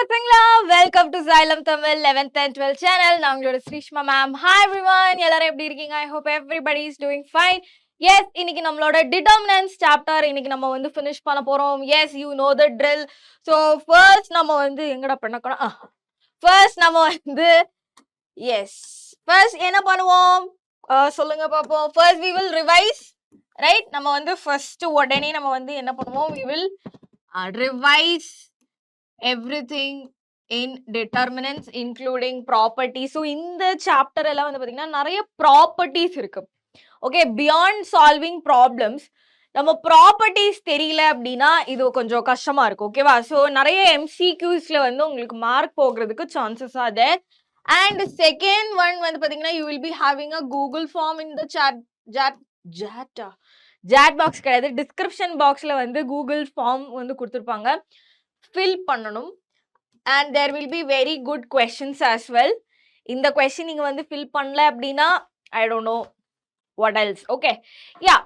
பசங்களா, welcome to Xylem Tamil 11th and 12th channel. நான் உங்களோட Sreeshma ma'am. Hi everyone, எல்லாரும் எப்படி இருக்கீங்க? I hope everybody is doing fine. Yes, இன்னைக்கு நம்மளோட determinants chapter இன்னைக்கு நம்ம வந்து finish பண்ண போறோம். Yes, you know the drill. So first நம்ம வந்து எங்கடா பண்ணக்கணும்? First நம்ம வந்து first என்ன பண்ணுவோம்? சொல்லுங்க பாப்போம். First we will revise, right? நம்ம வந்து first உடனே நம்ம வந்து என்ன பண்ணுவோம்? We will revise everything in determinants including properties. So இந்த chapter எல்லாம் வந்து பாத்தீங்கன்னா நிறைய properties இருக்கு. Okay, beyond solving problems நம்ம ப்ராப்பர்ட்டிஸ் தெரியல அப்படின்னா இது கொஞ்சம் கஷ்டமா இருக்கும். ஓகேவா? ஸோ நிறைய எம்சிக்யூஸ்ல வந்து உங்களுக்கு மார்க் போகிறதுக்கு chances are there. And second one வந்து பாத்தீங்கன்னா you will be having a Google form in the chat box கிடையாது, டிஸ்கிரிப்ஷன் பாக்ஸ்ல வந்து கூகுள் ஃபார்ம் வந்து கொடுத்துருப்பாங்க, ஃபில் பண்ணணும். And there will be very good questions as well. இந்த கொஸ்டின் நீங்க வந்து ஃபில் பண்ணல அப்படின்னா I don't know what else. Okay, ya.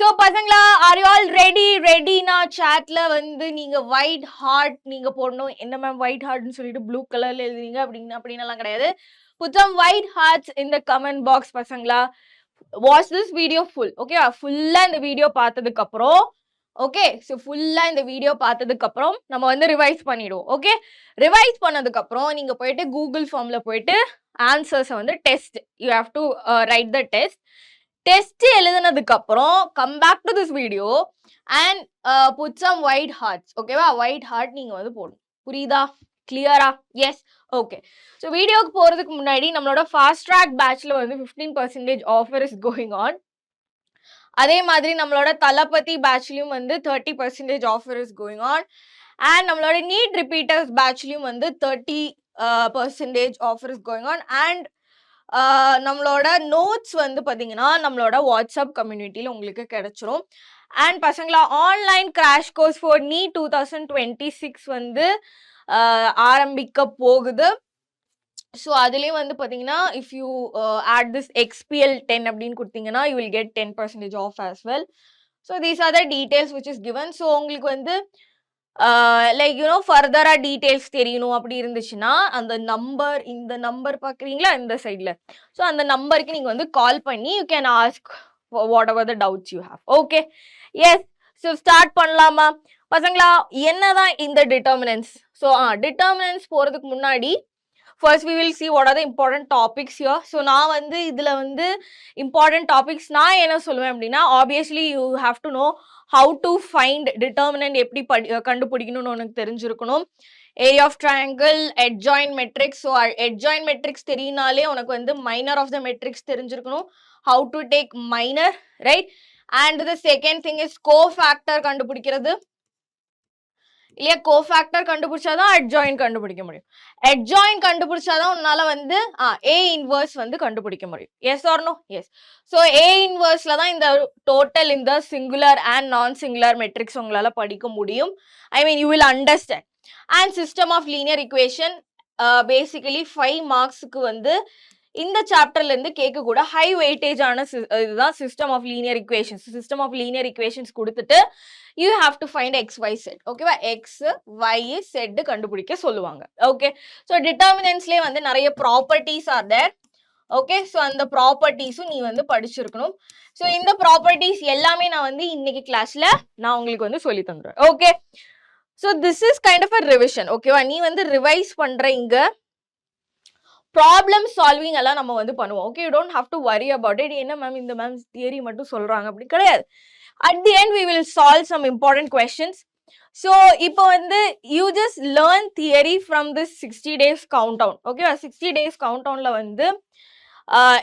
So பசங்களா, ஆர் யூ ஆல் ரெடினா சாட்ல வந்து நீங்க ஒயிட் ஹார்ட் நீங்க போடணும். என்ன மேம் ஒயிட் ஹார்ட்னு சொல்லிட்டு ப்ளூ கலர்ல எழுதுறீங்க அப்படின்னலாம் கிடையாது. Put some white hearts in the comment box பசங்களா. Watch this video full. ஓகேவா? ஃபுல்லா இந்த வீடியோ பார்த்ததுக்கு அப்புறம் ஓகே, ஸோ ஃபுல்லா இந்த வீடியோ பார்த்ததுக்கு அப்புறம் நம்ம வந்து ரிவைஸ் பண்ணிடுவோம். ஓகே, ரிவைஸ் பண்ணதுக்கு அப்புறம் நீங்க போயிட்டு கூகுள் ஃபார்ம்ல போயிட்டு ஆன்சர்ஸை வந்து test, you have to write the test. Test எழுதுனதுக்கு அப்புறம் come back to this video and put some white hearts. ஓகேவா? ஒயிட் ஹார்ட் நீங்க வந்து போடணும். புரியுதா? கிளியரா? எஸ். ஓகே, ஸோ வீடியோக்கு போறதுக்கு முன்னாடி நம்மளோட ஃபாஸ்ட் ட்ராக் பேட்ச்ல வந்து 15% ஆஃபர் இஸ் கோயிங் ஆன். அதே மாதிரி நம்மளோட தலபதி பேட்ச்லயும் வந்து 30% offer is going on. And நம்மளோட நீட் ரிப்பீட்டர்ஸ் பேட்ச்லயும் வந்து 30% offer is going on. And நம்மளோட நோட்ஸ் வந்து பார்த்தீங்கன்னா நம்மளோட வாட்ஸ்அப் கம்யூனிட்டியில் உங்களுக்கு கிடைச்சிரும். அண்ட் பசங்களா, online crash course for NEET 2026 வந்து ஆரம்பிக்க போகுது. ஸோ அதுலேயும் வந்து பார்த்தீங்கன்னா if you add this XPL 10 அப்படின்னு கொடுத்தீங்கன்னா you will get 10% off as well. So these are the details which is given. So உங்களுக்கு வந்து லைக் யூனோ ஃபர்தராக டீட்டெயில்ஸ் தெரியணும் அப்படி இருந்துச்சுன்னா அந்த நம்பர், இந்த நம்பர் பார்க்குறீங்களா இந்த சைடில், ஸோ அந்த நம்பருக்கு நீங்கள் வந்து கால் பண்ணி you can ask whatever the doubts you have. Okay, yes. So start பண்ணலாமா பசங்களா? என்னதான் இந்த டிட்டர்மினன்ஸ்? ஸோ டிட்டர்மினன்ஸ் போகிறதுக்கு முன்னாடி first we will see what are the important topics here. So நான் வந்து இதுல வந்து important topics நான் என்ன சொல்லுவேன் அப்படின்னா, obviously you have to know how to find determinant, எப்படி கண்டுபிடிக்கணும்னு உனக்கு தெரிஞ்சிருக்கணும். area of triangle, adjoint matrix. So adjoint matrix தெரியினாலே உனக்கு வந்து minor of the matrix தெரிஞ்சிருக்கணும், how to take minor, right? And the second thing is cofactor கண்டுபிடிக்கிறது இல்லையா? Cofactor கண்டுபிடிச்சாதான் அட்ஜாயின் கண்டுபிடிக்க முடியும். அட்ஜாயின் கண்டுபிடிச்சாதான் உன்னால வந்து ஏ இன்வர்ஸ் வந்து கண்டுபிடிக்க முடியும். Yes or no? Yes. So A இன்வர்ஸ்ல தான் இந்த டோட்டல் இந்த singular and non singular matrix உங்களால படிக்க முடியும். I mean you will understand. And system of linear equation basically 5 மார்க்ஸுக்கு வந்து இந்த சாப்டர்ல இருந்து கேட்க கூட ஹை வெயிட்டேஜான இதுதான் system of linear equations. System of linear equations கொடுத்துட்டு you have to find X Y set. ஓகேவா? எக்ஸ் ஒய் செட் கண்டுபிடிக்க சொல்லுவாங்க. ஓகே, ஸோ டிட்டர்மினன்ஸ்லேயே வந்து நிறைய properties are there. Okay, so அந்த ப்ராப்பர்ட்டிஸும் நீ வந்து படிச்சிருக்கணும். ஸோ இந்த ப்ராப்பர்ட்டிஸ் எல்லாமே நான் வந்து இன்னைக்கு கிளாஸ்ல நான் உங்களுக்கு வந்து சொல்லி தந்துடுவேன். Okay, so this is kind of a revision. ஓகேவா? நீ வந்து ரிவைஸ் பண்ற இங்க ப்ராப்ளம் சால்விங் எல்லாம் நம்ம வந்து பண்ணுவோம். Okay, you don't have to worry about it. என்ன மேம் இந்த மேம் தியரி மட்டும் சொல்றாங்க அப்படி கிடையாது. At the end we will solve some important questions. So இப்போ வந்து you just learn theory from this 60 days countdown. Okay, 60 days countdownல வந்து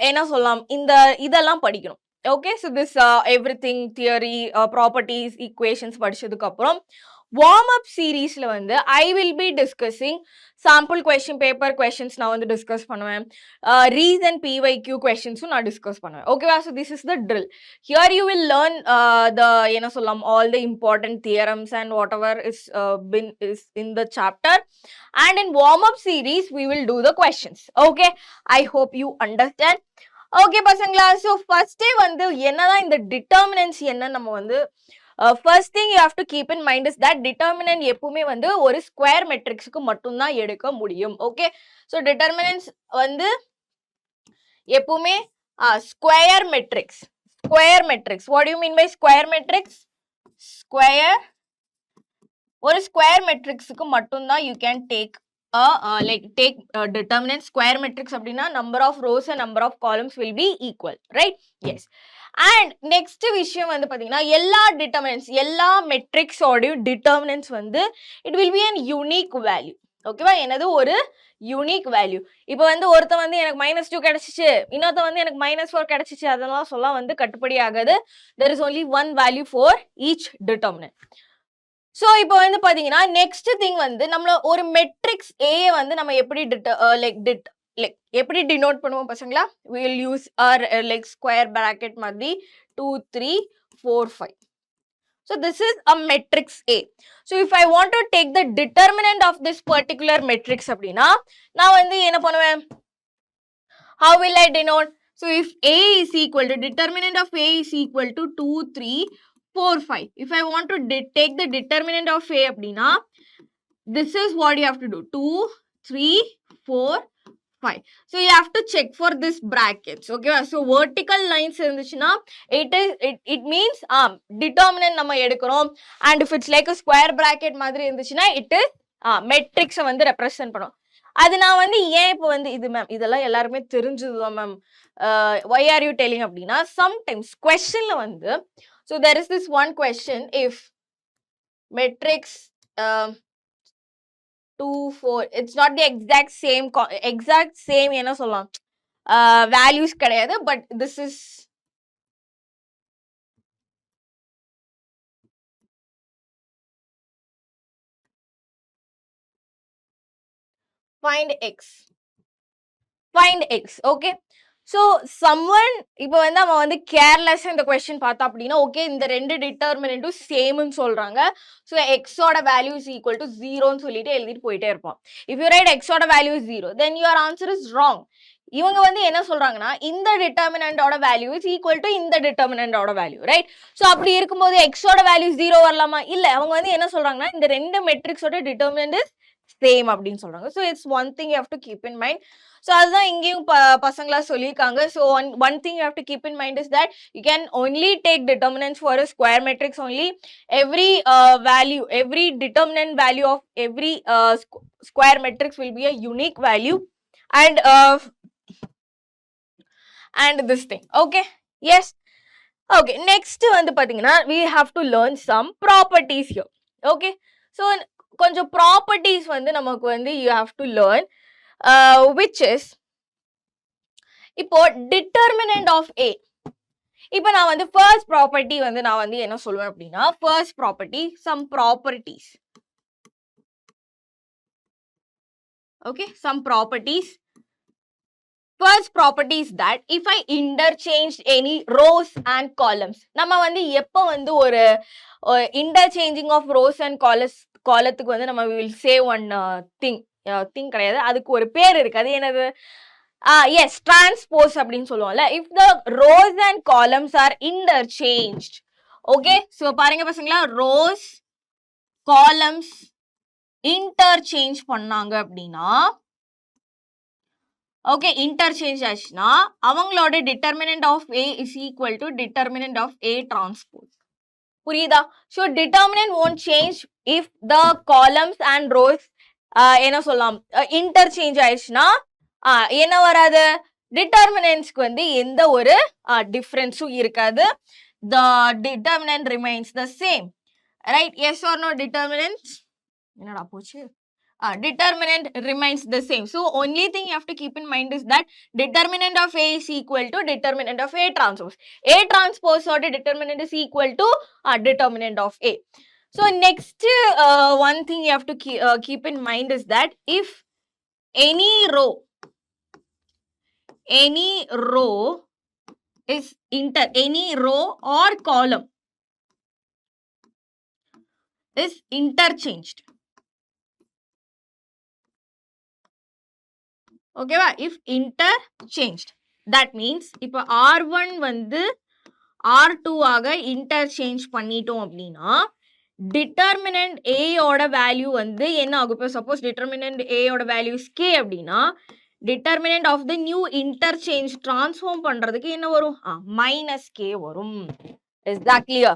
என்ன சொல்லலாம், இந்த இதெல்லாம் படிக்கணும். Okay, so this everything theory, properties, equations படிச்சதுக்கு அப்புறம் வார்ம் அப் சீரீஸ்ல வந்து I will be discussing sample question paper questions நான் வந்து டிஸ்கஸ் பண்ணுவேன். ரீசன் PYQ கொஸ்டின்ஸும் நான் டிஸ்கஸ் பண்ணுவேன். ஓகேவா? So this is the drill. Here you will learn the என்ன சொல்லலாம் all the important theorems and what ever is in the chapter. And in warm up series we will do the questions. Okay, I hope you understand. Okay பசங்களா, so ஃபர்ஸ்டே வந்து என்னதான் இந்த determinants என்ன நம்ம வந்து first thing you have to keep in mind is that determinant எப்பவுமே வந்து ஒரு square matrixக்கு மட்டும் தான் எடுக்க முடியும். Okay, so determinants வந்து எப்பவுமே square matrix. What do you mean by square matrix? Square ஒரு square matrixக்கு மட்டும் தான் you can take determinant square matrix அப்படின்னா number of rows and number of columns will be equal, right? Yes. And next விஷயம் வந்து பாத்தீங்கன்னா எல்லா determinants எல்லா matrix ஓடையும் determinants வந்து it will be an unique value. ஓகேவா? என்னது ஒரு யூனிக் வேல்யூ. இப்போ வந்து ஒருத்த வந்து எனக்கு -2 கிடைச்சிச்சு, இன்னொருத்த வந்து எனக்கு -4 கிடைச்சிச்சு, அதெல்லாம் சொல்ல வந்து கட்டுப்படி ஆகாது. There is only one value for each determinant. So இப்போ வந்து பாத்தீங்கன்னா நெக்ஸ்ட் திங் வந்து நம்மள ஒரு மெட்ரிக்ஸ் ஏ வந்து நம்ம எப்படி எப்படி டினோட் பண்ணுவோம் பசங்களா? we will use our square bracket மாதிரி 2 3 4 5. so this is a matrix A. so if I want to take the determinant of this particular matrix அப்படினா நான் வந்து என்ன பண்ணுவேன்? how will I denote? so if A is equal to determinant of A is equal to 2 3 4 5. if I want to take the determinant of A அப்படினா this is what you have to do. 2 3 4 5. so you have to check for this brackets. okay, so vertical lines இருந்துச்சுனா it means determinant நம்ம எடுக்கிறோம். and if it's like a square bracket மாதிரி இருந்துச்சுனா it is matrix வந்து represent பண்ணும். அது நான் வந்து ஏன் இப்போ வந்து இது மேம் இதெல்லாம் எல்லாருமே தெரிஞ்சதுதான் ma'am, why are you telling அப்படின்னா sometimes questionல வந்து so there is this one question, if matrix 2 4 it's not the exact same என்ன சொல்லலாம் values கிடையாது, but this is find x. okay, so someone இப்போ வந்து அவன் வந்து கேர்லெஸ் இந்த கொஸ்டின் பார்த்தா அப்படின்னா ஓகே இந்த ரெண்டு டிட்டர்மினன்ட்டும் சேம்னு சொல்றாங்க. ஸோ எக்ஸோட வேல்யூ இஸ் ஈக்குவல் டு 0ன்னு சொல்லிட்டு எழுதிட்டு போயிட்டே இருப்பான். இஃப் யூ ரைட் எக்ஸோட value is 0 then your answer is wrong. இவங்க வந்து என்ன சொல்றாங்கன்னா இந்த டிட்டர்மினன்டோட வேல்யூ இஸ் ஈக்குவல் டு இந்த டிட்டர்மினன்டோட வேல்யூ, ரைட்? ஸோ அப்படி இருக்கும்போது எக்ஸோட வேல்யூ 0 வரலாமா? இல்ல, அவங்க வந்து என்ன சொல்றாங்கன்னா இந்த ரெண்டு மெட்ரிக்ஸோட டிட்டர்மினன்ட் இஸ் சேம் அப்படின்னு சொல்றாங்க. So it's one thing you have to keep in mind. So அதுதான் இங்கேயும் பசங்களா சொல்லியிருக்காங்க. So one thing you have to keep in mind is that you can only take determinants for a square matrix only. every determinant value of every square matrix will be a unique value and this thing. okay, yes. okay, next வந்து பாத்தீங்கன்னா we have to learn some properties here. okay, so கொஞ்சம் properties வந்து நமக்கு வந்து you have to learn which is இப்போ determinant of A. இப்போ நான் வந்து first property வந்து நான் வந்து என்ன சொல்லுவேன் அப்படின்னா first property some properties. okay, some properties. first property is that if I interchange any rows and columns, நம்ம வந்து எப்போ வந்து ஒரு interchanging of rows and columnத்துக்கு வந்து நம்ம will say one thing கிடையாது, அதுக்கு ஒரு பேர் இருக்கு. அது என்னது? yes, transpose அப்படின்னு சொல்லுவோம்ல. if the rows and columns are interchanged. okay, so பாருங்க பசங்களா, rows columns interchange பண்ணாங்க அப்படின்னா okay, interchange ஆச்சுன்னா அவங்களோட determinant of A is equal to determinant of A transpose. புரியுதா? so determinant won't change if the columns and rows என்ன சொல்லலாம் interchange ஆயிடுச்சுன்னா என்ன வராது? determinantsக்கு வந்து எந்த ஒரு differenceம் இருக்காது. the determinant remains the same, right? yes or no? determinants என்னடா போச்சு? determinant remains the same. so only thing you have to keep in mind is that determinant of A is equal to determinant of A transpose. A transpose or determinant is equal to determinant of A. so next one thing you have to keep in mind is that if any row is any row or column is interchanged. ஓகேவா? if interchanged that means இப்போ R1 வந்து R2 ஆக interchange பண்ணிட்டோம் அப்படின்னா determinant A ஓட value வந்து என்ன ஆகும்? இப்போ சப்போஸ் டிட்டர்மினன்ட் A ஓட வேல்யூஸ் K அப்படின்னா determinant of the new interchange transform பண்றதுக்கு என்ன வரும்? மைனஸ் K வரும். Is that clear?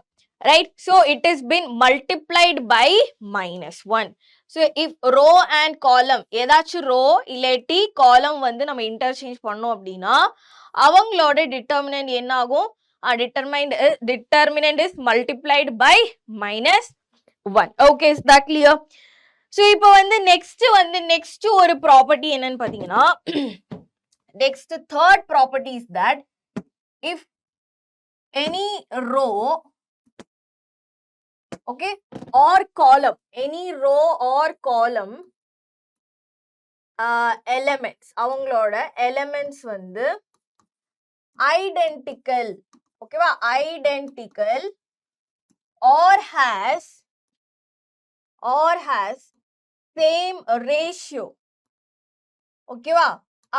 Right? So it has been multiplied by minus 1. So if row and column ஏதாச்சும் row இல்லாட்டி column வந்து நம்ம interchange பண்ணோம் அப்படின்னா அவங்களோட determinant என்ன ஆகும்? Determinant is multiplied by minus 1. Okay, is that clear? So இப்போ வந்து next ஒரு property என்னன்னு பாத்தீங்கன்னா next third property is that if any row, okay, or column, any row or column elements, அவங்களோட elements வந்து identical, okay வா, identical or has same ratio, okay வா,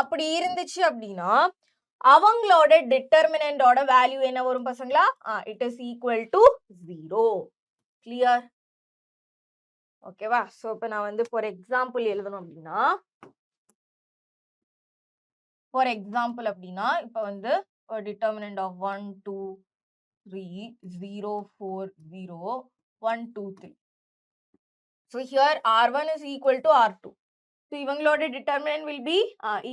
அப்படி இருந்துச்சு அப்படின்னா அவங்களோட டிட்டர்மினன்ட் ஓட வேல்யூ என்ன வரும் பசங்களா? it is equal to 0. clear? ஓகேவா? சோ இப்போ நான் வந்து ஃபார் எக்ஸாம்பிள் எழுதணும் அப்படின்னா இப்போ வந்து determinant of 1 2 3 0 4 0 1 2 3. so here R1 is equal to R2. so இவங்களோட determinant will be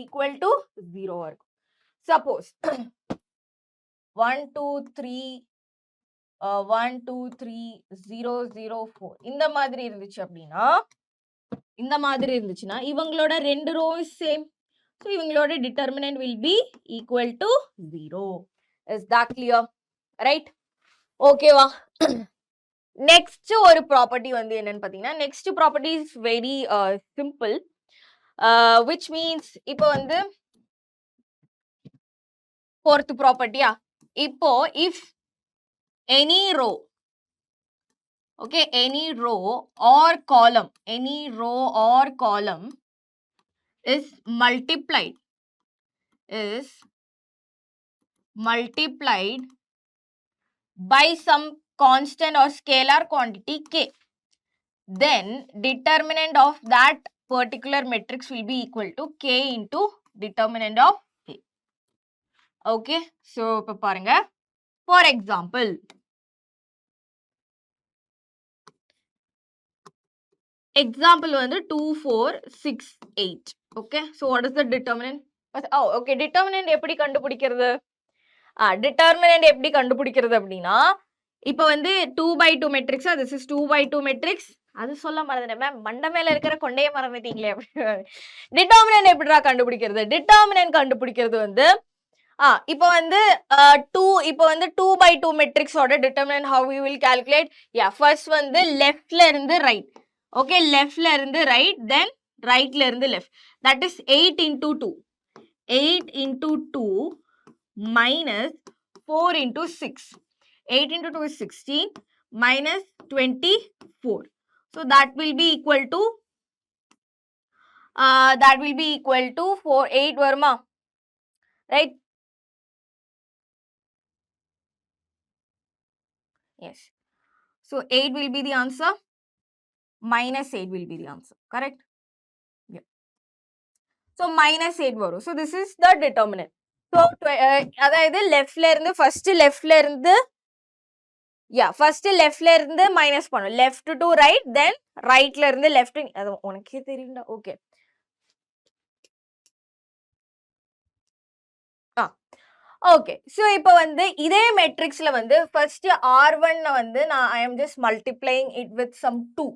equal to 0 இருக்கும். suppose 1 2 3 1 2 3 0 0 4 இந்த மாதிரி இருந்துச்சுன்னா இவங்களோட ரெண்டு ரோ இஸ் சேம். so இவங்களோட determinant will be equal to 0. is that clear? right? ஓகேவா? நெக்ஸ்ட் ஒரு ப்ராப்பர்ட்டி வந்து என்னன்னு பாத்தீங்கன்னா next property is very simple, which means இப்போ வந்து fourth ப்ராப்பர்ட்டியா, இப்போ if any row, okay, any row or column is multiplied by some constant or scalar quantity K, then determinant of that particular matrix will be equal to K into determinant of A. okay, so இப்ப பாருங்க, for example வந்து 2 4 6 8. okay, so what is the determinant? okay, determinant எப்படி கண்டுபிடிக்கிறது? determinant எப்படி கண்டுபிடிக்கிறது அப்படின்னா இப்போ வந்து 2/2 மேட்ரிக்ஸ், this is 2/2 மேட்ரிக்ஸ், அது சொல்ல மறந்துட்டேன் மேம், மண்ட மேல இருக்கிற கொண்டையே மறந்துட்டீங்களே. டிட்டர்மினன்ட் எப்படிடா கண்டுபிடிக்கிறது? டிட்டர்மினன்ட் கண்டுபிடிக்கிறது வந்து இப்போ வந்து 2/2 மேட்ரிக்ஸோட determinant how we will calculate? first வந்து லெஃப்ட்ல இருந்து ரைட், okay, லெஃப்ட்ல இருந்து ரைட், then ரைட்ல இருந்து left, that is 8 into 2 minus 4 into 6. 8 into 2 is 16 minus 24. so that will be equal to 4 8 வருமா? right? yes, so 8 will be the answer, minus 8 will be the answer, correct? yeah, so minus 8 வரும். so this is the determinant. so அதாவது லெஃப்ட்ல இருந்து first லெஃப்ட்ல இருந்து minus பண்ணும், left to right, தென் ரைட்ல இருந்து லெஃப்ட், அது உனக்கே தெரியும்டா. ஓகே, ஓகே, ஸோ இப்போ வந்து இதே மெட்ரிக்ஸ்ல வந்து ஃபர்ஸ்ட் R1 வந்து நான் I am just multiplying it with some 2,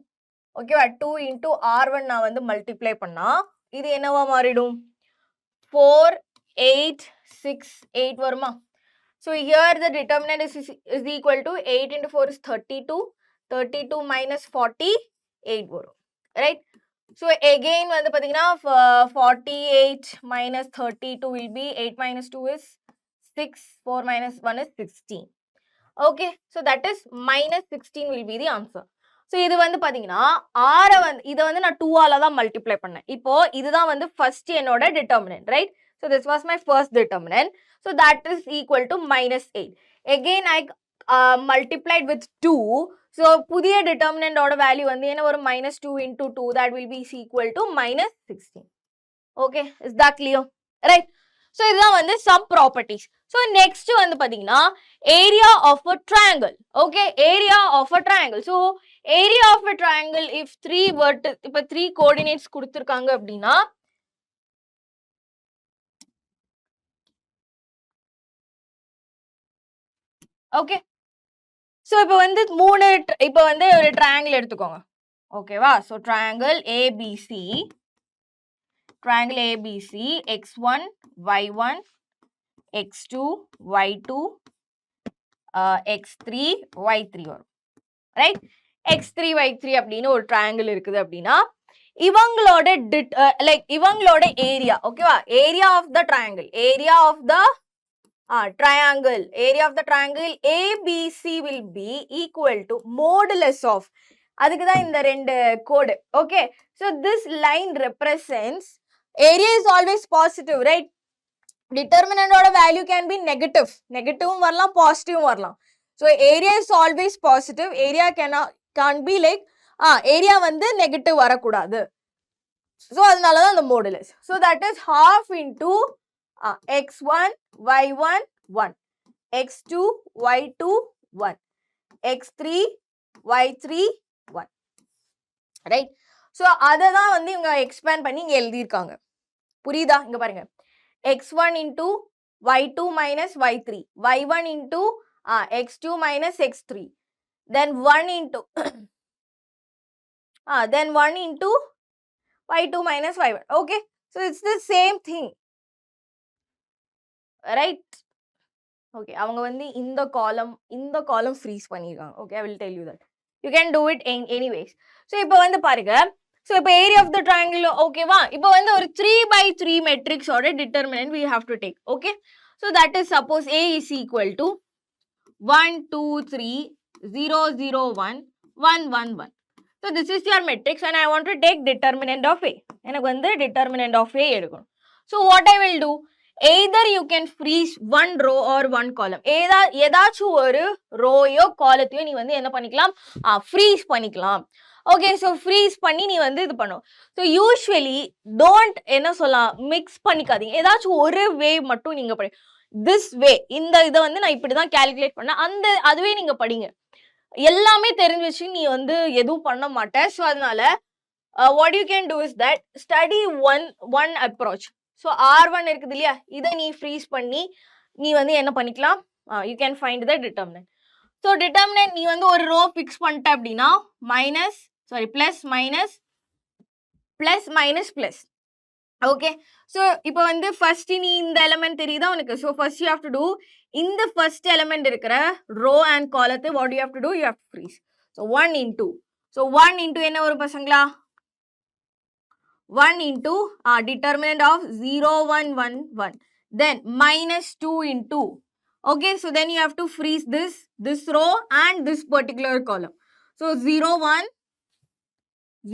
ஓகேவா? 2 into R1 நான் வந்து மல்டிப்ளை பண்ணா இது என்னவா மாறிடும்? 4 8 6 8 வருமா? so here the determinant is equal to 8 into 4 is 32, 32 minus 48 வரும், right? so again வந்து பாத்தீங்கன்னா 48 minus 32 will be 8 minus 2 is 6, 4 minus 1 is 16. okay, so that is minus 16 will be the answer. so இது வந்து பாத்தீங்கன்னா இதை வந்து நான் 2 ஆல தான் மல்டிப்ளை பண்ணேன். இப்போ இதுதான் வந்து ஃபர்ஸ்ட் என்னோட determinant, right? so this was my first determinant, so that is equal to minus 8. again I multiplied with 2. So புதிய determinant ஓட value வந்து என்ன ஒரு minus 2 into 2, that will be is equal to minus 16. Okay, is that clear? Right? So இதுதான் வந்து some properties. So next வந்து பாத்தீங்கன்னா area of a triangle. Okay, area of a triangle. So area of a triangle if 3 இப்ப 3 coordinates கொடுத்திருக்காங்க அப்படின்னா okay, so இப்ப வந்து இப்ப வந்து ஒரு triangle எடுத்துக்கோங்க. ஓகேவா? So triangle ABC, x1 y1 x2 y2 x3 y3 வரும். ரைட்? x3 y3 அப்படின்னு ஒரு triangle இருக்குது அப்படின்னா இவங்களோட இவங்களோட ஏரியா, ஓகேவா? Area of the triangle, area of the triangle ABC will be equal to modulus of, அதுக்கு தான் இந்த ரெண்டு கோடு. Okay, so this line represents area is always positive, right? Determinant ஓட value can be negative, நெகட்டிவும் வரலாம், பாசிட்டிவும் வரலாம். So area is always positive, area can't be like area வந்து negative வரக்கூடாது. So அதனால தான் அந்த modulus. So that is half into x1 y1 1, x2 y2 1, x3 y3 1. Right? So அதை தான் வந்து இவங்க எக்ஸ்பேண்ட் பண்ணி இங்க எழுதியிருக்காங்க. புரியுதா? இங்க பாருங்க, x1 into y2 minus y3, y1 into x2 minus x3, then 1 into then 1 into y2 minus y1. Okay, so it's the same thing, right? Okay, அவங்க வந்து இந்த காலம் ஃப்ரீஸ் பண்ணிருக்காங்க. Okay, I will tell you that. You can do it anyways. So இப்போ வந்து பாருங்க, so இப்போ area of the triangle, ஓகேவா? இப்போ வந்து ஒரு 3/3 matrix ஓட determinant we have to take. Okay, so that is suppose A is equal to 1 2 3 0 0 1 1 1 1. So this is your matrix and I want to take determinant of A. எனக்கு வந்து determinant of A எடுக்கணும். So what I will do, either you can freeze one row or one column. ஏதாச்சும் ஒரு ரோயோ காலத்தையோ நீ வந்து என்ன பண்ணிக்கலாம், freeze பண்ணிக்கலாம். Okay, so freeze பண்ணி நீ வந்து இது பண்ணும். So usually don't என்ன சொல்லலாம், மிக்ஸ் பண்ணிக்காதீங்க. ஏதாச்சும் ஒரு வே மட்டும் நீங்க படி. This way, இந்த இதை வந்து நான் இப்படி தான் கால்குலேட் பண்ணேன், அதுவே நீங்க படிங்க. எல்லாமே தெரிஞ்சு வச்சு நீ வந்து எதுவும் பண்ண மாட்ட. ஸோ அதனால what you can do is that study one approach. So R1 இருக்குது இல்லையா, இதை நீ ஃப்ரீஸ் பண்ணி நீ வந்து என்ன பண்ணிக்கலாம், you can find the determinant. So determinant நீ வந்து ஒரு ரோ ஃபிக்ஸ் பண்ணிட்ட அப்படின்னா plus minus. ஓகே, ஸோ இப்போ வந்து ஃபர்ஸ்ட் நீ இந்த எலிமெண்ட் தெரியுதா உனக்கு. So first you have to do இந்த ஃபர்ஸ்ட் எலிமெண்ட் இருக்கிற ரோ அண்ட் காலத்தை what you have to do, you have to freeze. So 1 into, so 1 into என்ன ஒரு பசங்களா, 1 into determinant of 0 1 1 1, then minus 2 into, okay, so then you have to freeze this row and this particular column. So 0 1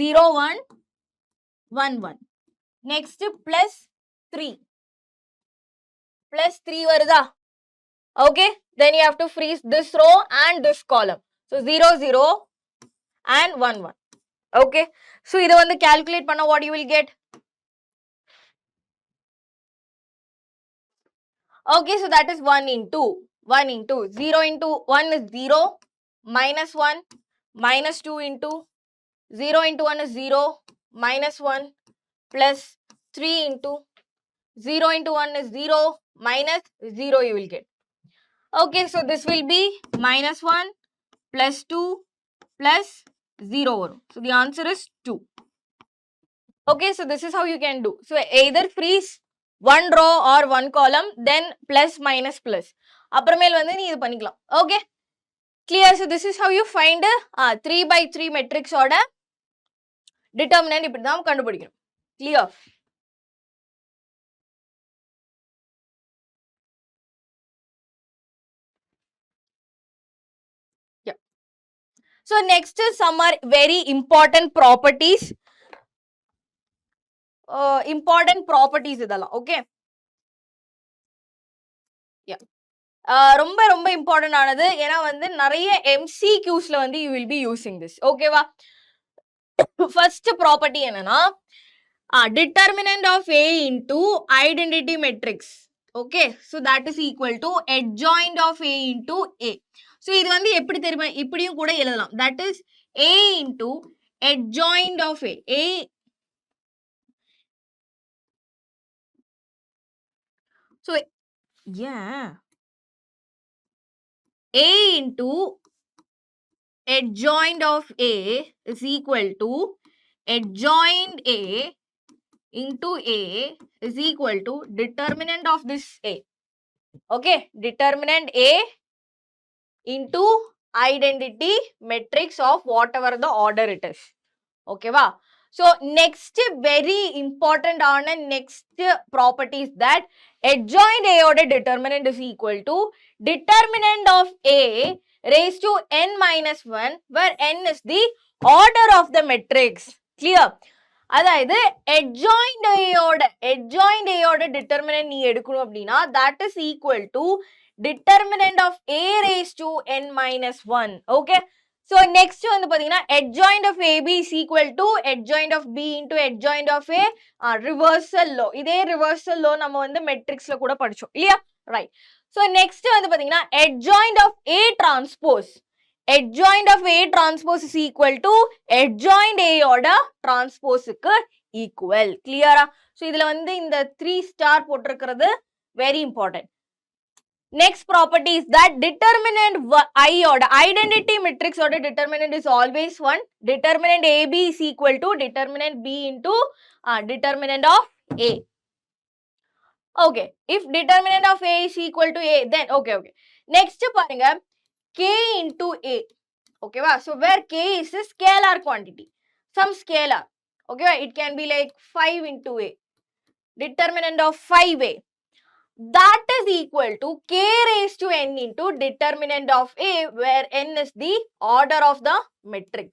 0 1 1 1. Next plus 3 வருதா. Okay, then you have to freeze this row and this column. So 0 0 and 1 1. Okay, so இதை வந்து calculate பண்ண what you will get. Okay, so that is 1 into 0 into 1 is 0, minus 1, minus 2 into 0 into 1 is 0, minus 1, plus 3 into 0 into 1 is 0, minus 0 you will get. Okay, so this will be minus 1 plus 2 plus 0. So the answer is 2. Okay, so this is how you can do. So either freeze one row or one column, then plus minus plus. அப்புறமேல் வந்து நீ இது பண்ணிக்கலாம். Okay, clear? So this is how you find 3/3 matrix ஓட determinant. இப்படி தான் கண்டுபிடிக்கணும். Clear? Yeah. So next is some are very important properties. Important properties இதெல்லாம். Okay. Yeah. ரொம்ப ரொம்ப இம்பார்ட்டன்ட் ஆனது. ஏன்னா வந்து நிறைய MCQsல வந்து you will be using this. ஓகேவா? ஃபர்ஸ்ட் ப்ராப்பர்ட்டி என்னன்னா determinant of A into identity matrix. Okay, so that is equal to adjoint of A into A. So இது வந்து எப்படி தெரியுமா, இப்படியும் கூட எழுதலாம். That is A into adjoint of A. So yeah, A into adjoint of A is equal to adjoint A into A is equal to determinant of this A. Okay, determinant A into identity matrix of whatever the order it is. Okay va? So next very important on next property is that adjoint A order determinant is equal to determinant of A raised to n minus 1 where n is the order of the matrix. Clear? அதாவது adjoint A ஓட determinant நீ எடுக்கணும் அப்படின்னா that is equal to determinant of A raised to n minus 1. Okay. So next வந்து பாத்தீங்கன்னா adjoint of AB is equal to adjoint of B into adjoint of A, reversal law. இதே reversal law நம்ம வந்து matrixல கூட படிச்சோம் இல்லையா? Right. So next வந்து பாத்தீங்கன்னா adjoint of A transpose. Adjoint of A transpose is equal to adjoint A ஓட transpose-க்கு equal. Clear-ஆ? So இதுல வந்து இந்த 3 star போட்டிருக்கிறது very important. Next property is that determinant I order identity matrix order determinant is always 1. Determinant AB is equal to determinant B into determinant of A. Okay. If determinant of A is equal to A, then okay. Next பாருங்க K into A. Okay, wow. So where K is a scalar quantity, some scalar. Okay, wow. It can be like 5 into A. Determinant of 5A. That is equal to K raised to n into determinant of A, where n is the order of the matrix.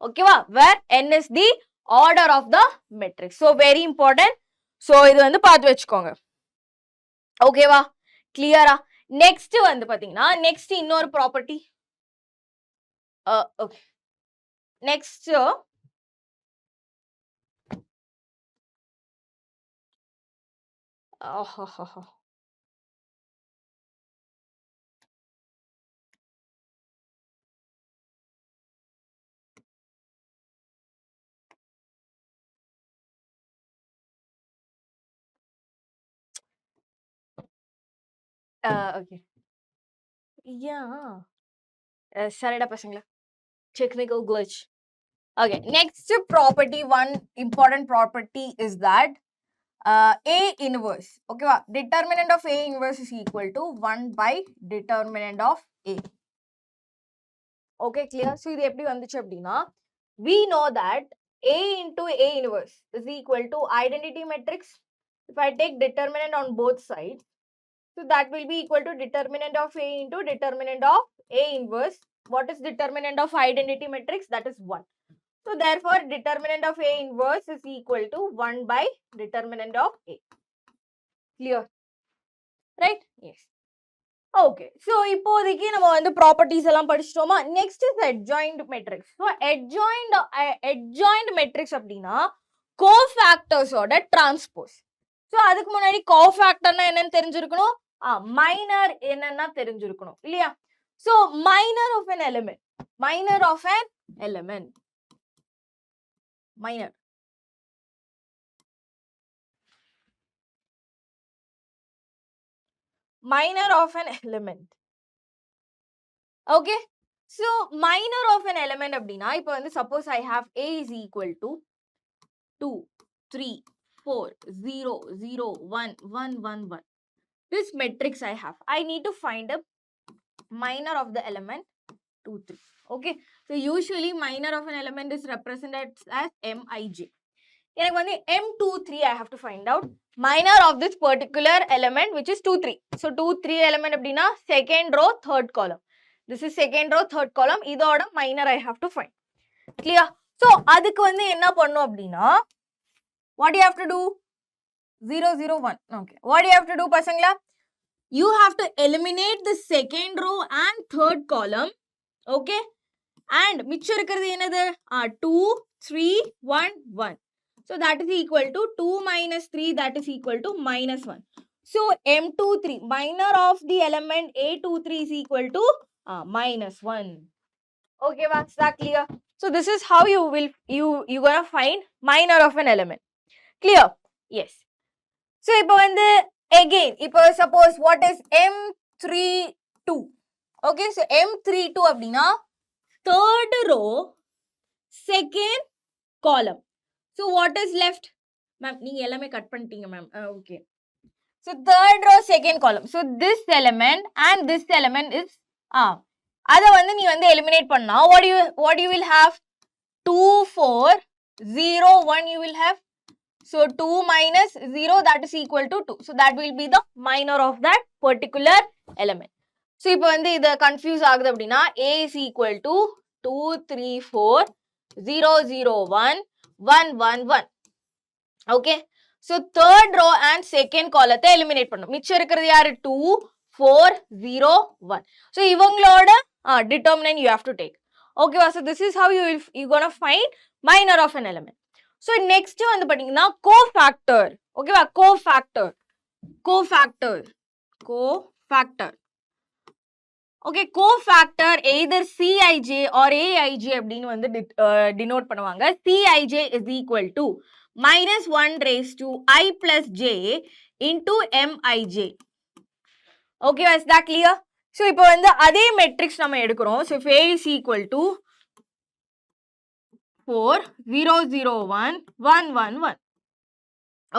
Okay, wow. Where n is the order of the matrix. So very important. So இது வந்து பார்த்து வெச்சுக்கோங்க. Okay, வா? Clear ஆ? Next வந்து பாத்தீங்கன்னா next இன்னொரு property. Okay. Next okay. Yeah. சரிடா பசங்களா. Technical glitch. Okay. Next property, one important property is that A inverse. Okay, wow. Determinant of A inverse is equal to 1 by determinant of A. Okay, clear? So, இது எப்படி வந்துச்சு அப்படின்னா we know that A into A inverse is equal to identity matrix. If I take determinant on both sides, so that will be equal to determinant of A into determinant of A inverse. What is determinant of identity matrix? That is 1. So therefore, determinant of A inverse is equal to 1 by determinant of A. Clear? Right? Yes. Okay. So இப்போதைக்கு நம்ம வந்து properties எல்லாம் படிச்சிட்டோமா? Next is adjoint matrix. So adjoint matrix அப்படின்னா cofactors ஓட transpose. So அதுக்கு முன்னாடி cofactorனா என்னன்னு தெரிஞ்சிருக்கணும், minor என்னன்னா தெரிஞ்சிருக்கணும் இல்லையா? So minor of an element, minor of an element, minor of an element. Okay, so minor of an element அப்படின்னா இப்போ வந்து suppose I have A is equal to 2 3 4 0 0 1 1 1 1. This matrix I have, I need to find a minor of the element 2 3. Okay, so usually minor of an element is represented as Mij. எனக்கு வந்து M23 I have to find out minor of this particular element which is 2 3. So 2 3 element அப்படின்னா second row third column. This is second row third column. இதோட minor I have to find. Clear? So அதுக்கு வந்து என்ன பண்ணும் அப்படின்னா what do you have to do? 0 0 1. Okay, what do you have to do பசங்களா? you have to eliminate the second row and third column. Okay, and மிச்சம் இருக்கிறது என்னது 2 3 1 1. So that is equal to 2 minus 3, that is equal to minus 1. So M23 minor of the element A23 is equal to minus 1. Okay, is that clear? So this is how you gonna find minor of an element. Clear? Yes. So இப்போ வந்து again இப்போ suppose what is M32. Okay, so M32 அப்படினா third row second column. So what is left? Ma'am, நீங்க எல்லாமே cut பண்ணிட்டீங்க ma'am. Okay. So third row second column. So this element and this element is அதை வந்து நீ வந்து eliminate பண்ணா what you will have 2 4 0 1 you will have. So 2 minus 0, that is equal to 2. So that will be the minor of that particular element. So இப்போ வந்து இதை confuse ஆகுது அப்படின்னா A is equal to 2 3 4 0 0 1 1 1 1. Okay. So third row and second column eliminate பண்ணணும். மிச்சம் இருக்கிறது யாரு 2 4 0 1. So இவங்களோட determinant you have to take. Okay, so this is how you gonna find minor of an element. So next வந்து பாத்தீங்கன்னா cofactor. Okay, cofactor. Okay, cofactor either Cij or Aij அப்படின்னு வந்து denote பண்ணுவாங்க. Cij is equal to minus 1 raised to I plus j into Mij. Okay, is that clear? So இப்போ வந்து அதே matrix நம்ம எடுக்கிறோம். So if A is equal to 4 0 0 1 1 1 1.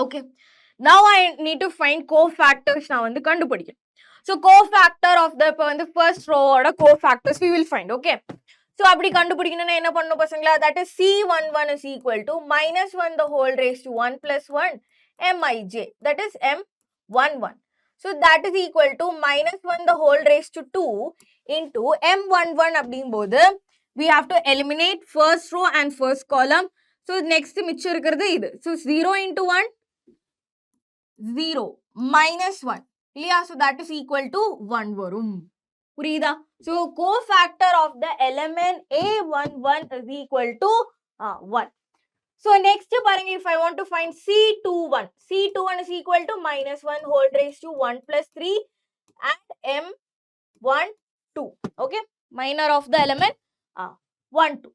Okay, now I need to find cofactors நான் வந்து கண்டுபிடிக்கிறேன். So cofactor of the first row oda cofactors we will find. Okay, so அப்படி கண்டுபிடிக்கணும்னா என்ன பண்ணணும் பசங்களா? That is C11 is equal to minus 1 the whole raised to 1 plus 1 Mij, that is M11. So that is equal to minus 1 the whole raised to 2 into M11 அப்படிங்கும்போது we have to eliminate first row and first column. So next மிச்சம் இருக்கிறது இது. So 0 into 1 0 minus 1. Yeah, so that is equal to 1 varum. Purida. So cofactor of the element A11 is equal to 1. So next if I want to find C21, C21 is equal to minus 1 whole raised to 1 plus 3 and M12. Okay, minor of the element 1 2.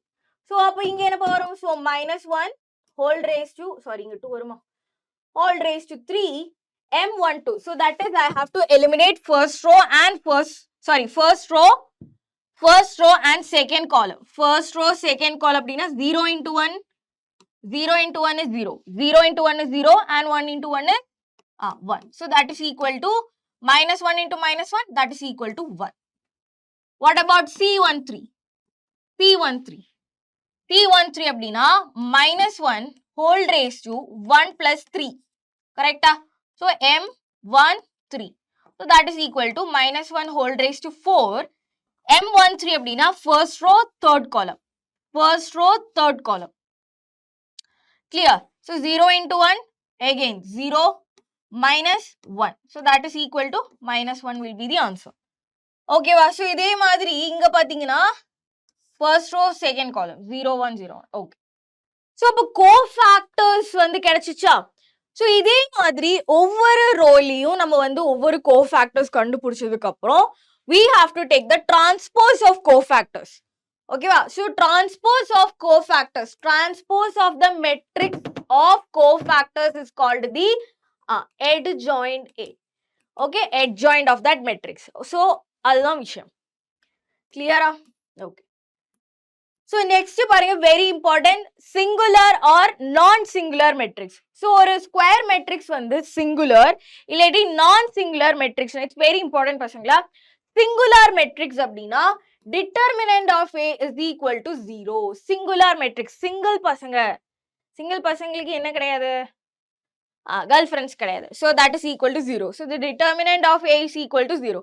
So அப்ப இங்க என்ன வரும்? So minus 1 whole raised to, sorry இங்க 2 வருமா, whole raised to 3 M12. So that is I have to eliminate first row and first row and second column. First row second column அப்படினா 0 into 1 is 0, 0 into 1 is 0 and 1 into 1 is 1. So that is equal to minus 1 into minus 1, that is equal to 1. What about C13? C13 அப்படினா minus 1 whole raised to 1 plus 3. Correct? So M13. So that is equal to minus 1 whole raised to 4. M13 அப்படினா first row third column. Clear? So 0 into 1 again 0 minus 1. So that is equal to minus 1 will be the answer. Okay, so இதே மாதிரி இங்க பாத்தீங்கன்னா first row second column 0 1 0 1. Okay. So அப்ப cofactors வந்து கிடைச்சிச்சா? So இதே மாதிரி ஒவ்வொரு ரோலையும் நம்ம வந்து ஒவ்வொரு cofactors கண்டுபிடிச்சதுக்கு அப்புறம் we have to take the transpose of cofactors. Okay, so transpose of the matrix of cofactors is called the adjoint A. Okay, adjoint of that matrix. So அதுதான் விஷயம். Clear? Okay. So next பாருங்க, very important, singular or non-singular matrix. So ஒரு square matrix வந்து singular இல்லாட்டி non-singular matrix. It's very important பசங்களா. Singular matrix அப்படின்னா determinant of A is equal to 0. Singular matrix, single பசங்களுக்கு என்ன கிடையாது? Girlfriends கிடையாது. So that is equal to 0. So the determinant of A is equal to 0.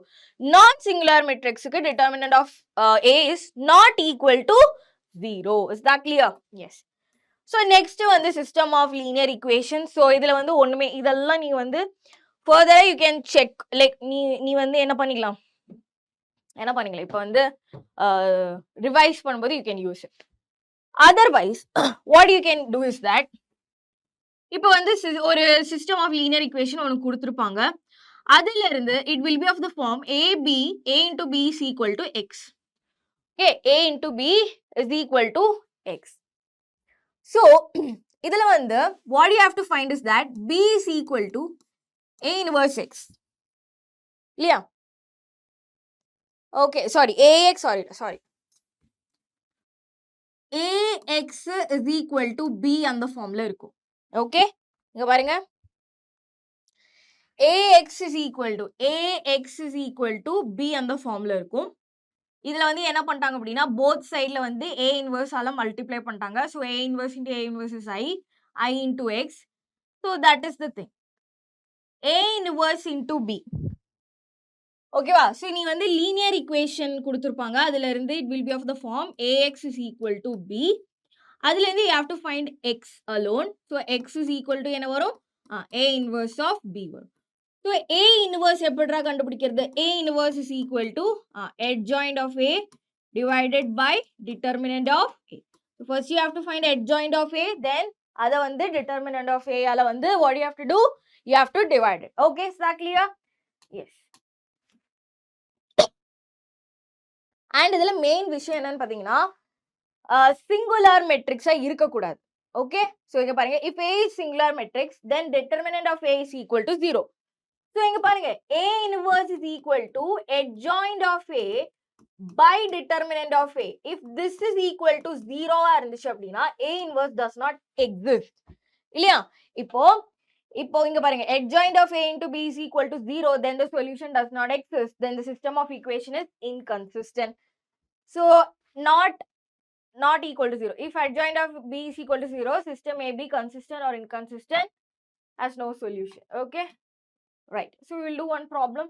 Non-singular matrix க்கு determinant of A is not equal to 0. Is that clear? Yes. So next வந்து system of linear equations. So இதுல வந்து ஒண்ணுமே இதெல்லாம் நீ வந்து further you can check like நீ வந்து என்ன பண்ணிக்கலாம் இப்போ வந்து ரிவைஸ் பண்ணும்போது you can use it. Otherwise what you can do is that இப்போ வந்து ஒரு சிஸ்டம் ஆஃப் லீனியர் ஈக்குவேஷன் ஒன்று கொடுத்துருப்பாங்க. அதுல இருந்து it will be of the form a into b is equal to x. Okay, a into b is equal to x. So இதுல வந்து what you have to find is that b is equal to a inverse x. இல்லையா? Okay, sorry, ax, sorry. ax is equal to b அந்த ஃபார்ம்ல இருக்கும். Okay, இங்க பாருங்க. ax is equal to b அந்த ஃபார்ம்ல இருக்கும். இதுல வந்து என்ன பண்ணிட்டாங்க அப்படின்னா both sideல வந்து a inverse ஆல multiply பண்ணிட்டாங்க. So a inverse into a inverse is I into x. So that is the thing. a inverse into b. ஓகேவா? ஸோ நீ வந்து லீனியர் ஈக்குவேஷன் கொடுத்துருப்பாங்க. அதுல இருந்து it will be of the form ax is equal to b. அதுல இருந்து you have to find x alone. So x is equal to என்ன வரும்? a inverse of b வரும். So a inverse எப்படிடா கண்டுபிடிக்கிறது? a inverse is equal to adjoint of a divided by determinant of a. So first you have to find adjoint of a, then அதை வந்து determinant of a ஆல வந்து what you have to do? You have to divide it. Okay, is that clear? Yes. And இதுல main விஷயம் என்னன்னு பாத்தீங்கன்னா singular மெட்ரிக்ஸா இருக்கக்கூடாது. Okay, so இங்க பாருங்க if a is singular matrix then determinant of a is equal to 0. So இங்க பாருங்க a inverse is equal to adjoint of a by determinant of a. If this is equal to 0 இருந்துச்சு அப்படின்னா a inverse does not exist. இல்லையா? இப்போ இங்க பாருங்க adjoint of a into b is equal to 0, then the solution does not exist, then the system of equation is inconsistent. So not equal to 0. If adjoint of b is equal to 0, system may be consistent or inconsistent, has no solution. Okay, right. So we will do one problem.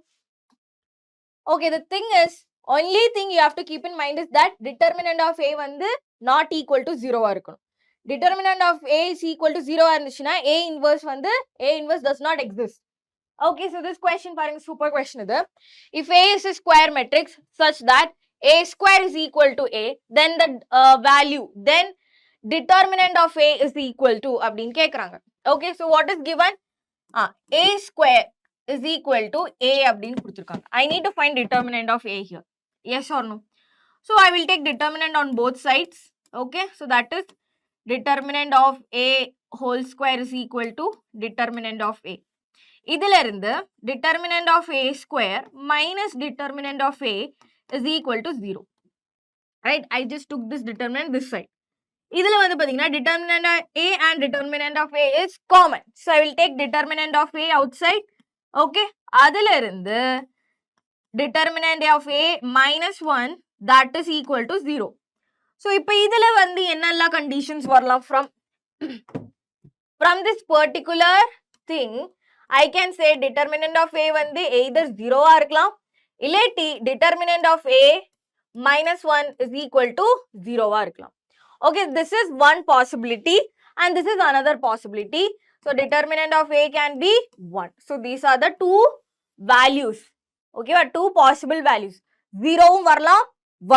Okay, the thing is, only thing you have to keep in mind is that determinant of a வந்து not equal to 0 ஆ இருக்கணும். Determinant of a is equal to 0 ஆ இருந்துச்சுன்னா a inverse does not exist. Okay, so this question பாருங்க super question இது. If a is a square matrix such that a square is equal to a, then the value, then determinant of a is equal to அப்படின்னு கேக்குறாங்க. Okay, so what is given? A square is equal to a அப்படின்னு கொடுத்திருக்காங்க. I need to find determinant of a here. Yes or no? So I will take determinant on both sides. Okay, so that is determinant of a whole square is equal to determinant of a. இதுல இருந்து determinant of a square minus determinant of a is equal to 0. Right? I just took this determinant this side. இதுல வந்து பாத்தீங்கன்னா determinant of a and determinant of a is common. So I will take determinant of a outside. Okay? அதுல இருந்து determinant of a minus 1 that is equal to 0. So இப்போ இதுல வந்து என்னெல்லாம் conditions வரலாம் from this particular thing I can say determinant of a வந்து either 0 ஆ இருக்கலாம் இல்லாட்டி determinant of a minus 1 is equal to 0 ஆ இருக்கலாம். Okay, this is one possibility and this is another possibility. So determinant of a can be 1. So these are the two values. Okay, two possible values. 0 வரலாம்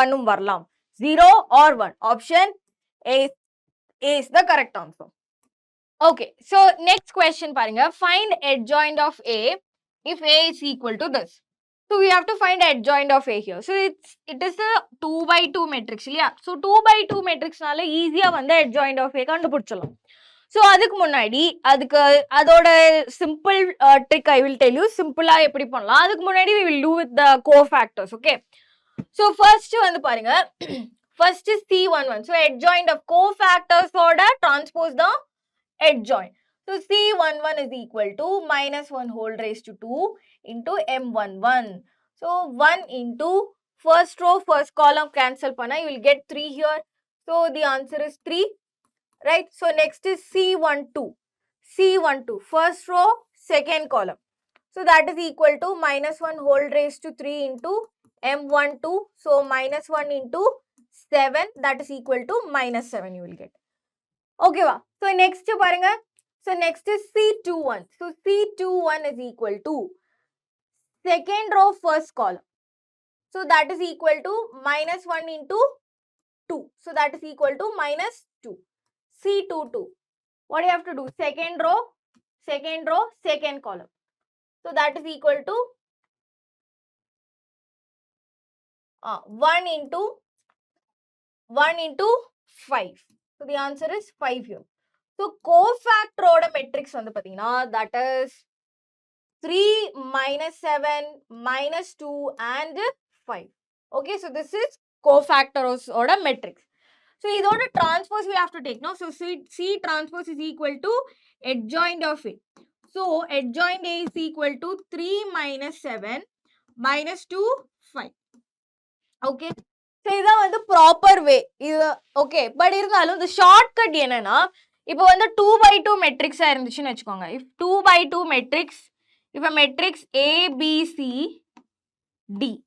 1 வரலாம். 0 or 1. Option A is the correct answer. Okay, so next question பாருங்க. Find adjoint of A if A is equal to this. So we have to find adjoint of A here. So it is a 2 by 2 matrix இல்லையா? So 2 by 2 matrixனால ஈஸியா வந்து adjoint of A கண்டுபிடிச்சலாம். So அதுக்கு முன்னாடி அதோட simple trick I will tell you. சிம்பிளா எப்படி பண்ணலாம்? அதுக்கு முன்னாடி we will do with the cofactors. Okay. So first வந்து பாருங்க. First is C11. So adjoint of cofactors ஓட transpose the adjoint. So C11 is equal to minus 1 whole raised to 2 into M11. So 1 into first row, first column cancel panna, you will get 3 here. So the answer is 3. Right? So next is C12. C12, first row, second column. So that is equal to minus 1 whole raised to 3 into M12. So minus 1 into 7, that is equal to minus 7 you will get. Okay, so next பாருங்க So next is C21. So C21 is equal to second row first column. So that is equal to minus 1 into 2. So that is equal to minus 2. C22. What do you have to do? Second row, second column. So that is equal to 1 into 5. So the answer is 5 here. So cofactor matrix on the patina, that is 3, minus 7, minus 2 and 5. Okay, so this is cofactors order matrix. So this order transpose we have to take. No? So C transpose is equal to adjoint of A. So adjoint A is equal to 3 minus 7 minus 2 5. Okay. So this is the proper way. Okay. But the shortcut is now 2 by 2 matrix. If 2 by 2 matrix, if a matrix A, B, C, D.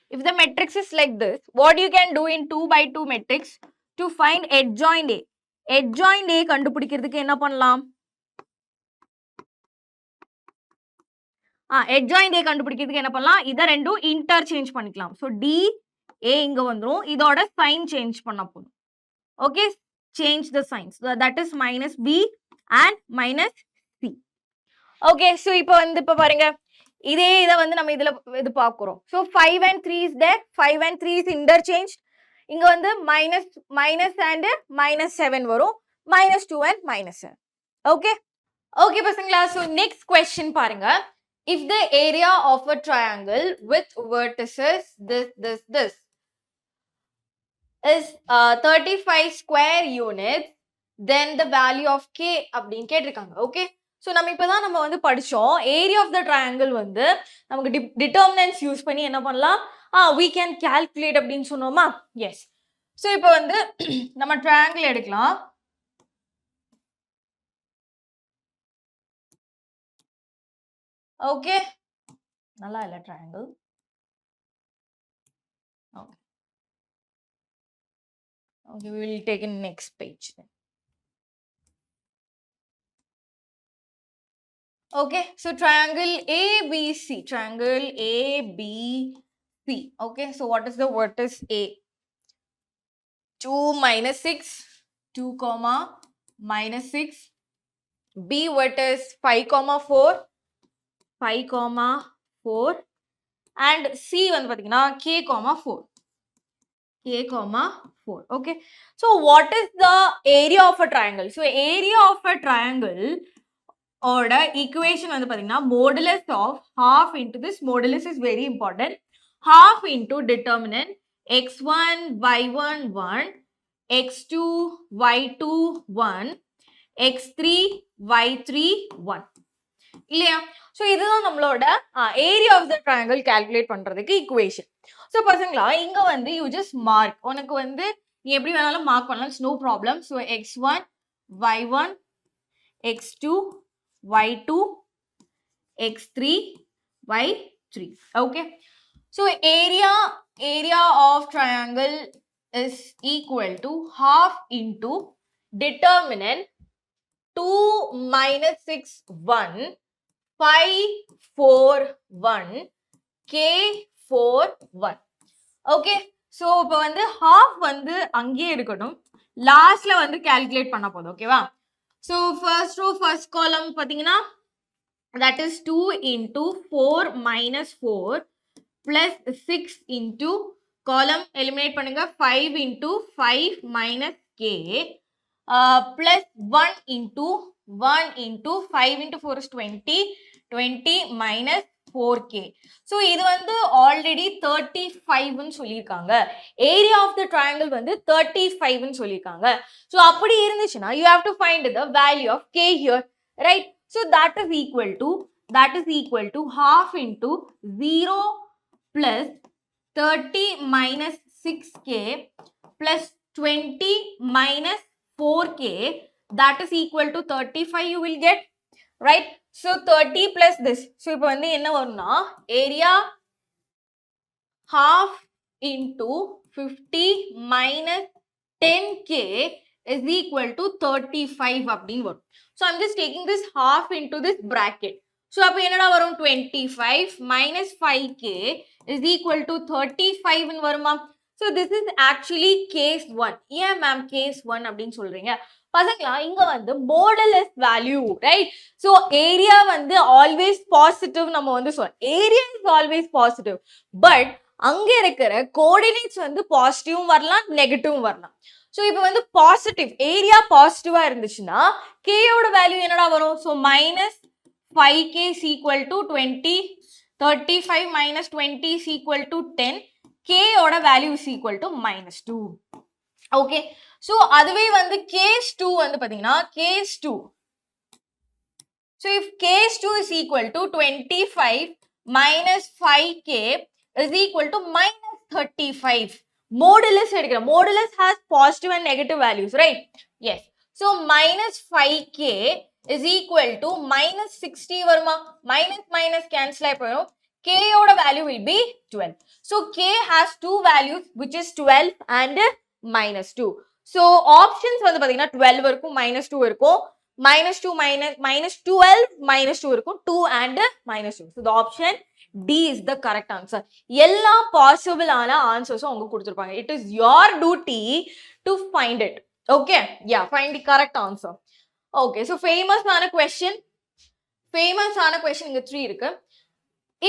If the matrix is like this, what you can do in 2 by 2 matrix to find adjoint A? Adjoint A கண்டுபிடிக்கிறதுக்கு என்ன பண்ணலாம்? adjoint A கண்டுபிடிக்கிறதுக்கு என்ன பண்ணலாம்? இத ரெண்டும் interchange பண்ணிக்கலாம். So D A இங்க வந்துரும். இதோட sign change பண்ண போதும். Okay, change the signs. So that is minus B and minus C. Okay, so இப்போ பாருங்க. இதே நம்ம இதுல இது பார்க்கிறோம். So 5 and 3 is there. 5 and 3 is interchanged. இங்க minus and minus 7 வரும். minus 2 and minus 7. Okay. Okay பசங்களா. So next question பாருங்க. If the area of a triangle with vertices this is 35 square units, then the value of K அப்படின்னு கேட்டிருக்காங்க. Okay. So நம்ம இப்பதான் நம்ம வந்து படிச்சோம். Area of the triangle வந்து நமக்கு determinants யூஸ் பண்ணி என்ன பண்ணலாம்? We can calculate அப்படின்னு சொன்னோமா? Yes. So இப்போ வந்து நம்ம triangle எடுக்கலாம். Okay. நல்லா இல்ல triangle. Okay. Okay, we will take in next page then. Okay, so triangle ABC, triangle ABC. Okay, so what is the vertex A? 2 minus 6, 2 comma minus 6. B vertex 5 comma 4, 5 comma 4. And C வந்து பாத்தீங்கன்னா K comma 4. K comma 4. Okay, so what is the area of a triangle? So area of a triangle order equation வந்து பாத்தீங்கன்னா modulus of half into this modulus is very important. Half into determinant x1 y1 1, x2 y2 1, x3 y3 1. இல்லையா? So இதுதான் நம்மளோட area of the triangle calculate பண்றதுக்கு equation. So பசங்களா இங்க வந்து you just mark. உனக்கு வந்து நீ எப்படி வேணாலும் mark பண்ணலாம். It's no problem. So x1 y1 x2 y2 x3 y3. Okay, so area of triangle is equal to half into determinant 2 minus 6 1 5 4 1 K 4 1. Okay, so இப்போ வந்து half வந்து அங்கேயே இருக்கட்டும். லாஸ்ட்ல வந்து calculate பண்ண போதும். ஓகேவா? So first row first column பாத்தீங்கன்னா that is 2 into 4 minus 4 plus 6 into column eliminate பண்ணுங்க 5 into 5 minus K plus 1 into 5 into 4 is 20 minus 4K. So இது வந்து already 35 ன்னு சொல்லிருக்காங்க. Area of the triangle வந்து 35 ன்னு சொல்லிருக்காங்க. So அப்படி இருந்துச்சுன்னா you have to find the value of K here, right? So that is equal to half into 0 plus 30 minus 6K plus 20 minus 4K, that is equal to 35 you will get, right? So 30 plus this. So இப்போ வந்து என்ன வரும்னா area half into 50 minus 10K is equal to 35 அப்படின்னு வரும். So I'm just taking this half into this bracket. So அப்ப என்னடா வரும் 25 minus 5k is equal to 35 ன்னு வருமா? So this is actually case 1. ஏன் ma'am case 1 அப்படின்னு சொல்றீங்க? பசங்களா இங்க வந்து modulus value, right? So area வந்து always positive நம்ம வந்து சொல்றோம். Area is always positive. But அங்க இருக்கிற coordinates வந்து பாசிட்டிவும் வரலாம் நெகட்டிவும் வரலாம். ஸோ இப்போ வந்து பாசிட்டிவ் ஏரியா பாசிட்டிவா இருந்துச்சுன்னா கேயோட வேல்யூ என்னடா வரும்? So minus 5k is equal to 20, 35 minus 20 is equal to 10, கேயோட value is equal to minus 2. Okay, so அதுவே வந்து கேஸ் 2 வந்து பார்த்தீங்கன்னா case 2. So if case 2 is equal to 25 minus 5k is equal to minus 35. Modulus எடுக்கிறோம். Modulus has positive and negative values, right? Yes. So minus 5k is equal to minus 60 வருமா? Minus minus cancel ஆகி போயிடும். K ஓட value will be 12. So K has two values which is 12 and minus 2. So options வந்து பார்த்தீங்கன்னா 12 இருக்கும், minus 2 இருக்கும், minus 2 minus 12 minus 2 இருக்கும், 2 and minus 2. So the option D is the correct answer. எல்லா possible ஆன answers அவங்க கொடுத்திருப்பாங்க. It is your duty to find it. Okay? Yeah, find the correct answer. Okay, so famous ஆன question இங்க 3 இருக்கு.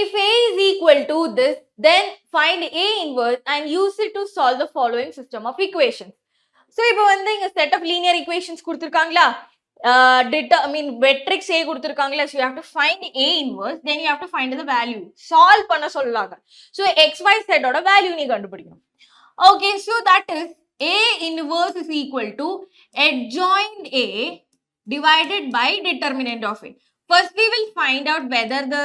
If A is equal to this, then find A inverse and use it to solve the following system of equations. So இப்போ வந்து இங்க set of linear equations கொடுத்திருக்காங்களா? VETRI A கொடுத்திருக்காங்களா? So you have to find A inverse, then you have to find the value. Solve பண்ண சொல்லலாங்க. So xy z ஓட value நீ கண்டுபிடிக்கணும். Okay, so that is A inverse is equal to adjoint A divided by determinant of A. First we will find out whether the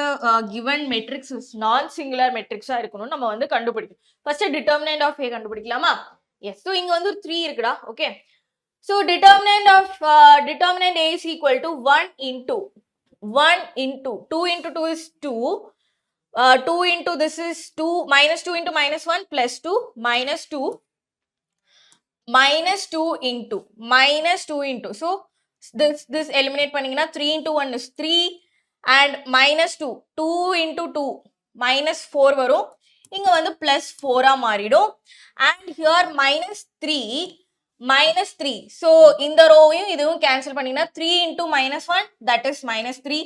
given matrix is non-singular matrix ஆ இருக்கணும் நம்ம வந்து கண்டுபிடிக்கணும். First determinant of A கண்டுபிடிக்கலாமா? Yes. So இங்க வந்து 3 இருக்குடா. Okay. So determinant A is equal to 1 into 2 into 2 is 2. 2 into this is 2 minus 2 into minus 1 plus 2 minus 2 into. So this eliminate பண்ணீங்கன்னா 3 into 1 is 3 and minus 2 into 2 minus 4 வரும். இங்க வந்து plus 4 ஆ மாறிடும் and here minus 3. So இந்த ரோவையும் இதுவும் cancel பண்ணீங்கன்னா 3 into minus 1 that is minus 3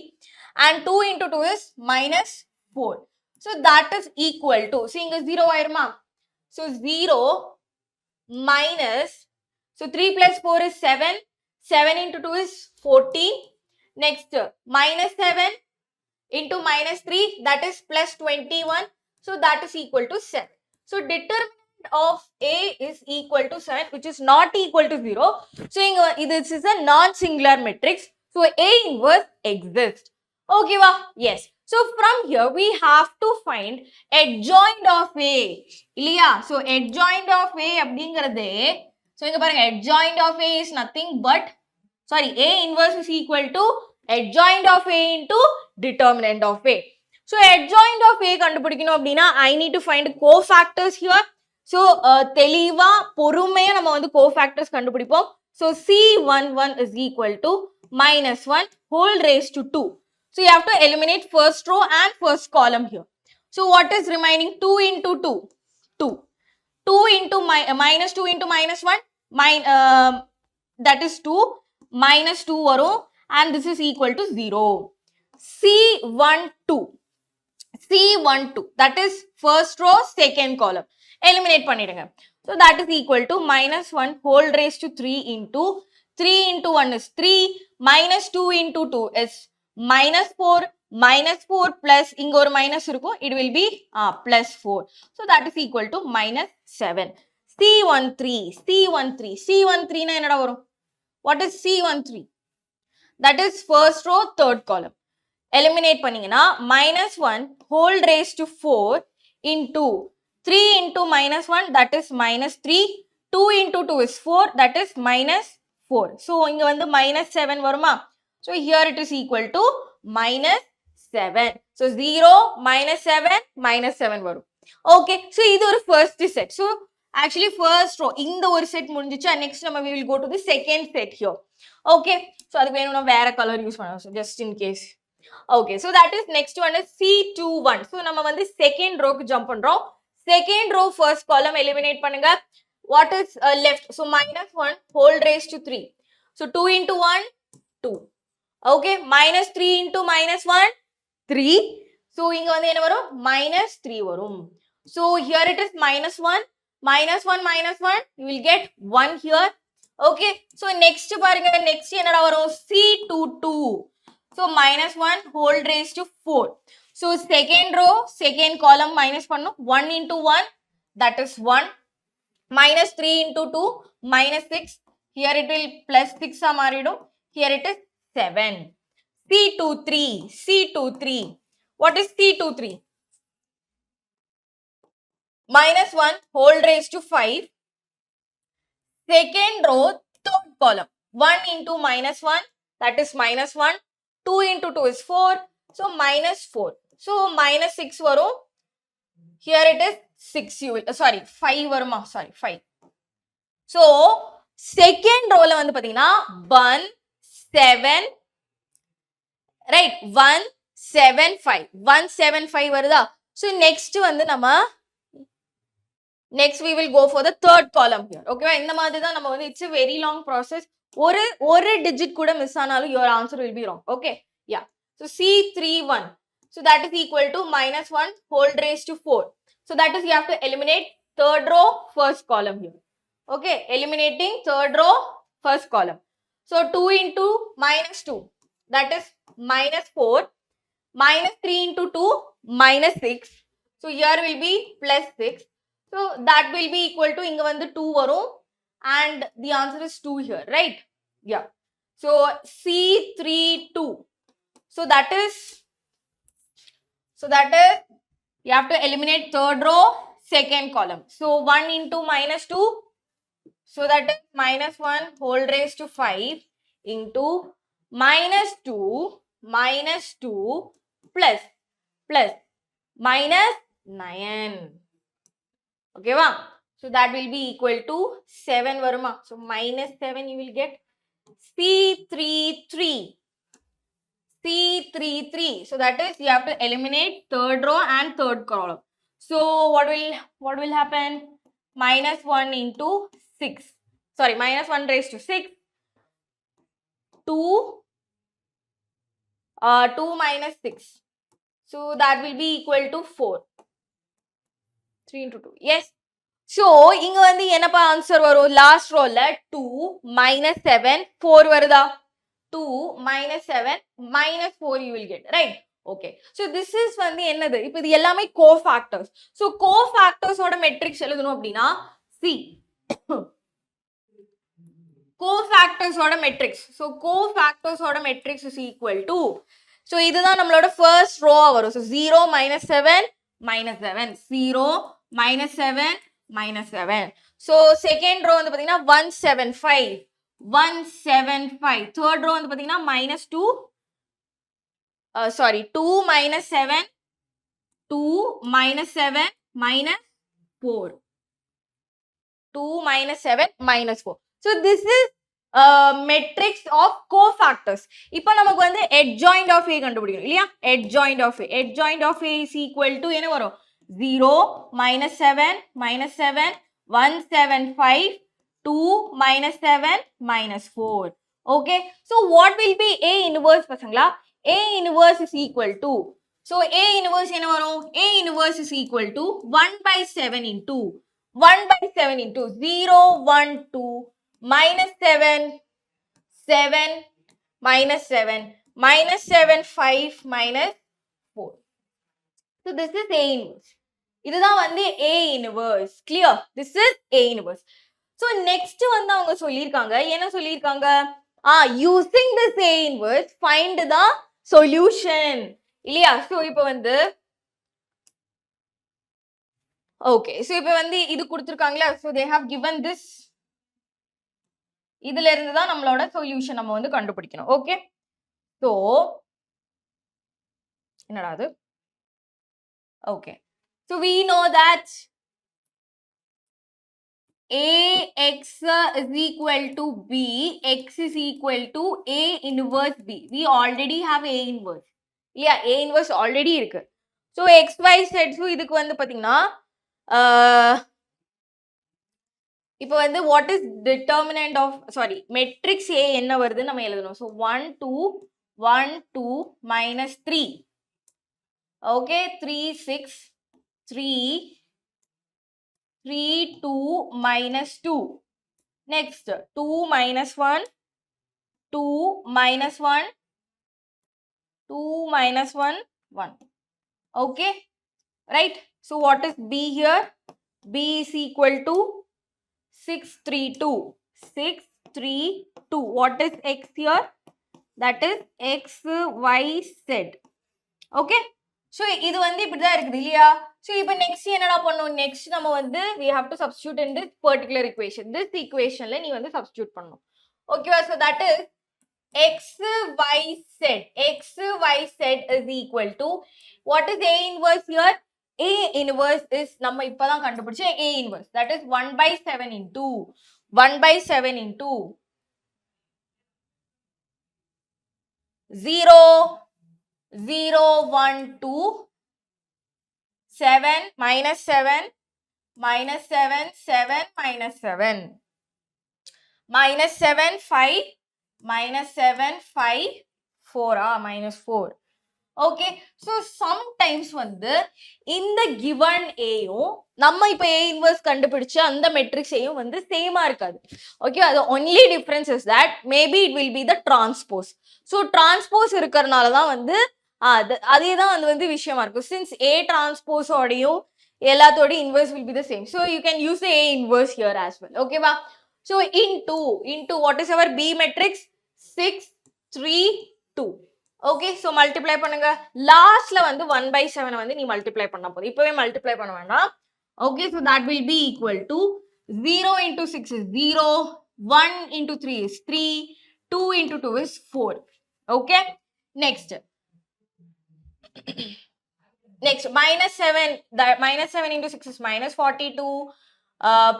and 2 into 2 is minus 4. So that is equal to, so இங்க 0 ஆயிருமா? So 0 minus, so 3 plus 4 is 7. 7 into 2 is 14. Next, minus 7 into minus 3, that is plus 21. So that is equal to 7. So determinant of A is equal to 7, which is not equal to 0. So this is a non-singular matrix. So A inverse exists. Okay, va? Yes. So from here we have to find adjoint of A. Ilya? So adjoint of A அப்படிங்கிறது, so இங்க பாருங்க adjoint of A is nothing but, sorry, A inverse is equal to adjoint of A into determinant of A. So adjoint of A கண்டுபிடிக்கணும் அப்படின்னா I need to find cofactors here. So தெளிவா பொறுமையா நம்ம வந்து cofactors கண்டுபிடிப்போம். So C11 is equal to minus 1 whole raised to 2. So you have to eliminate first row and first column here. So what is remaining? 2 into 2. 2 into minus 2 into minus 1. That is 2. Minus 2 varum and this is equal to 0. C12. That is first row, second column. Eliminate பண்ணிடுங்க. So that is equal to minus 1 whole raised to 3 into 3 into 1 is 3 minus 2 into 2 is minus 4 plus இங்க ஒரு minus இருக்கும், it will be plus 4. So that is equal to minus 7. C13 na என்னடா வரும்? What is C13? That is first row, third column. Eliminate பண்ணீங்கன்னா minus 1 whole raised to 4 into 3 into minus 1, that is minus 3. 2 into 2 is 4, that is minus 4. So இங்க வந்து minus 7 வருமா? So here it is equal to minus 7. So 0, minus 7 வரும். Okay, so இது ஒரு first set. So Actually first row இந்த ஒரு set முடிஞ்சிச்சு. next நம்ம we will go to the second set here. Okay, so அதுக்கு வேணும்னா வேற கலர் யூஸ் பண்ணலாம், so just in case. Okay, so that is next one is C21. so நம்ம வந்து second row க்கு jump பண்றோம். second row first column eliminate பண்ணுங்க. what is left? so -1 whole raised to 3. so 2 into 1 2. okay, -3 into -1 3. so இங்க வந்து என்ன வரும்? -3 வரும். so here it is -1 -1 you will get 1 here. okay, so next பாருங்க, next என்னடா வரும்? C22. so -1 whole raised to 4. so second row second column minus பண்ணும். 1 into 1 that is 1. -3 into 2 -6. here it will plus 6 ஆ மாறிடும். here it is 7. C23. what is C23? -1 whole raised to 5. second row third column 1 into -1 that is -1. 2 into 2 is 4. so -4. so -6 வரும். here it is 6 you will, sorry 5 வருமா? sorry 5. so second row ல வந்து பாத்தீங்கன்னா 1 7 right 1 7 5 175 வருதா? so next வந்து நம்ம next we will go for the third column here. okay, இந்த மாதிரி தான் நம்ம வந்து it's a very long process. ஒரு digit கூட miss ஆனாலும் your answer will be wrong. okay, yeah. so C31. so that is equal to -1 whole raised to 4. so that is you have to eliminate third row first column here. okay, eliminating third row first column. so 2 into -2 that is -4. -3 into 2 -6. so here will be plus 6. so that will be equal to inga vandu 2 varum and the answer is 2 here, right? yeah. so C32. so that is you have to eliminate third row second column. so 1 into -2. so that is -1 whole raised to 5 into -2 plus -9. okay va? so that will be equal to 7 varuma. so -7 you will get. C33. so that is you have to eliminate third row and third column. so what will happen? -1 into 6, sorry -1 raised to 6. 2 minus 6. so that will be equal to 4. 3 into 2. yes. so இங்க வந்து என்னப்பா answer வரும்? Last ரோல 2 -7 4 வருதா? 2 -7 -4 you will get, right? okay, so this is வந்து என்னது? இப்போ இது எல்லாமே கோஃபேக்டர்ஸ். so கோஃபேக்டர்ஸோட மெட்ரிக்ஸ் எழுதணும் அப்படின்னா C கோஃபேக்டர்ஸோட மெட்ரிக்ஸ். so கோஃபேக்டர்ஸோட matrix is equal to, so இதுதான் நம்மளோட ஃபர்ஸ்ட் ரோ வரும். so 0 -7 -7 0 -7 -7. so second row வந்து பாத்தீங்கன்னா 175 175. third row வந்து பாத்தீங்கன்னா -2 sorry 2 -7 2 -7 -4 2 -7 -4. so this is matrix of cofactors. இப்போ நமக்கு வந்து adjoint of A கண்டுபிடிக்கணும் இல்லையா? adjoint of A is equal to என்ன வரும்? 0 -7 -7 175 2 -7 -4. okay, so what will be A inverse பசங்களா? A inverse is equal to, so A inverse என்ன வரும்? A inverse is equal to 1/7 into 1/7 into 0 1 2 -7 7 -7 -7 5 -4. so this is A inverse. இதுதான் வந்து A inverse. clear? this is A inverse. so next வந்து அவங்க சொல்லியிருக்காங்க, என்ன சொல்லியிருக்காங்க? using this A inverse find the solution இல்லையா? so இப்போ வந்து okay, so இப்போ வந்து இது கொடுத்திருக்காங்களா? so they have given this. இதுல இருந்து தான் நம்மளோட சொல்யூஷன் நம்ம வந்து கண்டுபிடிக்கணும். ஓகே, so என்னடா அது? okay, so we know that AX is equal to B, X is equal to A inverse B. We already have A inverse. Yeah, A inverse already இருக்கு. So, XY Z, so இதுக்கு வந்து பாத்தீங்கன்னா, இப்போ வந்து what is determinant of, sorry, matrix A என்ன வருது நம்ம எழுதணும். So, 1, 2, 1, 2, minus 3. Okay, 3, 6, 3, 3, 2, minus 2. Next, 2 minus 1, 2 minus 1, 2 minus 1, 1. Okay, right? So, what is B here? B is equal to 6, 3, 2. 6, 3, 2. What is X here? That is X, Y, Z. Okay? So, இது வந்து இப்படிதான் இருக்குது இல்லையா? So, இப்போ next என்னடா பண்ணணும்? Next நம்ம வந்து we have to substitute in this particular equation. This equationல நீ வந்து substitute பண்ணணும். Okay, so that is X, Y, Z. X, Y, Z is equal to, what is A inverse here? A inverse is, நம்ம இப்பதான் கண்டுபிடிச்ச A inverse. That is 1 by 7 into 1 by 7 into 0, 0, 1, 2, 7, minus 7, minus 7, 7, minus 7, minus 7, 5, minus 7, 5, 4, minus 4. Okay, so sometimes வந்து இந்த given Aயும் நம்ம இப்போ A inverse கண்டுபிடிச்ச அந்த matrix Aயும் வந்து சேமா இருக்காது. Okay, the only difference is that maybe it will be the transpose. So transpose இருக்கறனால தான் வந்து அதே தான் வந்து விஷயமா இருக்கும். Since A transpose ஓடையும் எல்லாத்தோட inverse will be the same. So you can use the A inverse here as well. Okay வா? So into what is our B matrix? 6, 3, 2. Okay, so multiply பண்ணுங்க. Lastல வந்து 1 by 7 வந்து நீ multiply பண்ணா போதும். இப்பவே multiply பண்ண வேண்டாம். Okay, so that will be equal to 0 into 6 is 0, 1 into 3 is 3, 2 into 2 is 4. Okay, next. Next, minus 7, that minus 7 into 6 is minus 42,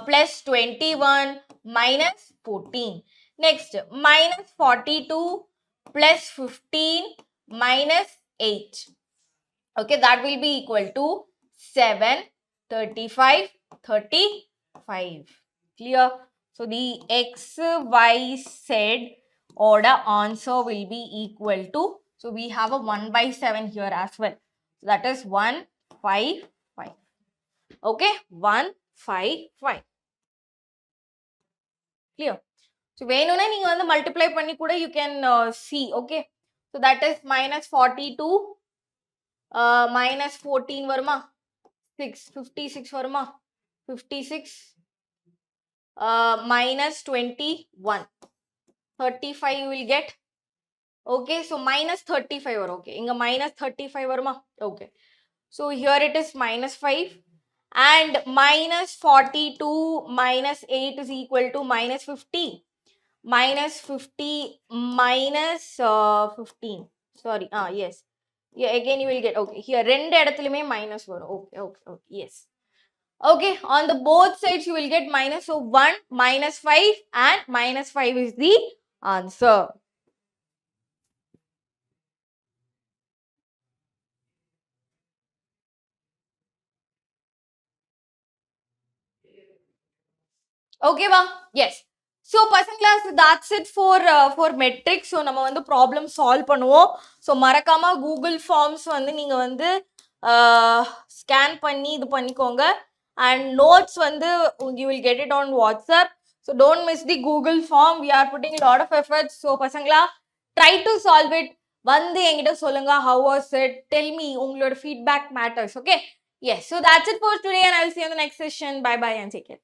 plus 21, minus 14. Next, minus 42, plus 15, minus 8. Okay, that will be equal to 7, 35, 35. Clear? So, the X, Y, Z order answer will be equal to, so we have a 1 by 7 here as well. So, that is 1, 5, 5. Okay, 1, 5, 5. Clear? So, வேணும்னா நீங்க வந்து multiply பண்ணி கூட you can see. Okay, so that is minus 42, minus 14 வருமா? 6, 56 வருமா? 56, minus 21, 35 you will get. Okay, so minus 35 வரும். Okay, இங்க minus 35 வருமா? Okay, so here it is minus 5 and minus 42 minus 8 is equal to minus 50. Minus 50 minus 15. Sorry, yes. Yeah, again you will get, okay, here ரெண்டு இடத்துலயுமே minus வரும். Okay, okay, okay, yes. Okay, on the both sides you will get minus, so 1, minus 5 and minus 5 is the answer. Okay va? Yes. So பசங்களா, that's it for metric. So நம்ம வந்து problem solve பண்ணுவோம். So மறக்காம Google Forms வந்து நீங்க வந்து scan பண்ணி இது பண்ணிக்கோங்க. And notes வந்து you will get it on WhatsApp. So don't miss the Google form. We are putting a lot of efforts. So பசங்களா, try to solve it. வந்து என்கிட்ட சொல்லுங்க, how was it? Tell me, உங்களோட feedback matters. Okay? Yes. So that's it for today and I'll see you in the next session. Bye bye and take care.